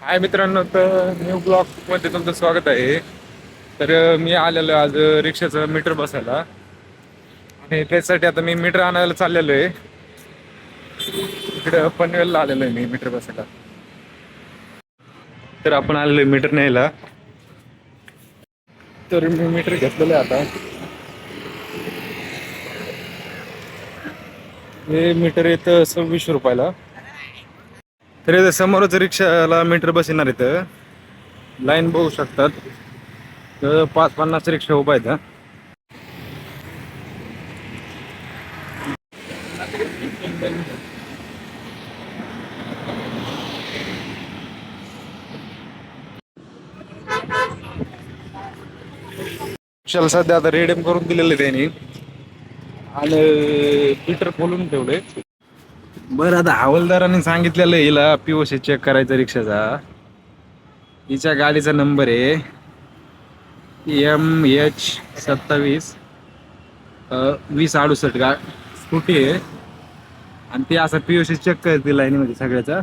हाय मित्रांनो, तर new blog मध्ये तुमचं स्वागत आहे. तर मी आलेलो आज रिक्षाचं मीटर बसायला आणि त्यासाठी आता मी मीटर आणायला चाललेलो आहे. इकडे पनवेलला आलेलो आहे मी मीटर बसायला. तर आपण आलेलो आहे मीटर न्यायला. तर मी मीटर घेतलेलं आहे आता. हे मीटर येतं 26 रुपयाला. तर इथं समोरच रिक्षाला मीटर बसणार इथं. लाईन बघू शकतात. तर 5-50 रिक्षा उभा आहेत. रिक्षाला सध्या आता रेडीम करून दिलेले त्यांनी आणि मीटर खोलून ठेवले. बरं, आता हवालदारांनी सांगितलेलं आहे हिला POC चेक करायचा रिक्षाचा. हिच्या गाडीचा नंबर आहे MH27 2068. स्कूटी आहे आणि ती असं POC चेक करते लाईनीमध्ये सगळ्याचा.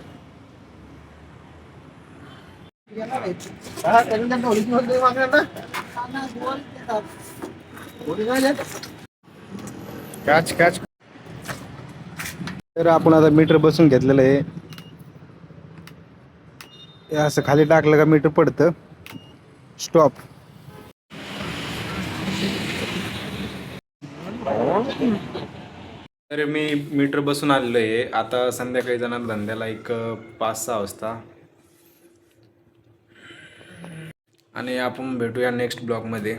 काच काच. तर आपण आता मीटर बसून घेतलेलं आहे. हे असं खाली टाकलं का मीटर पडतं स्टॉप. तर मी मीटर बसून आलेलो आहे. आता संध्याकाळी जाणार धंद्याला एक 5-6 वाजता आणि आपण भेटूया नेक्स्ट ब्लॉगमध्ये.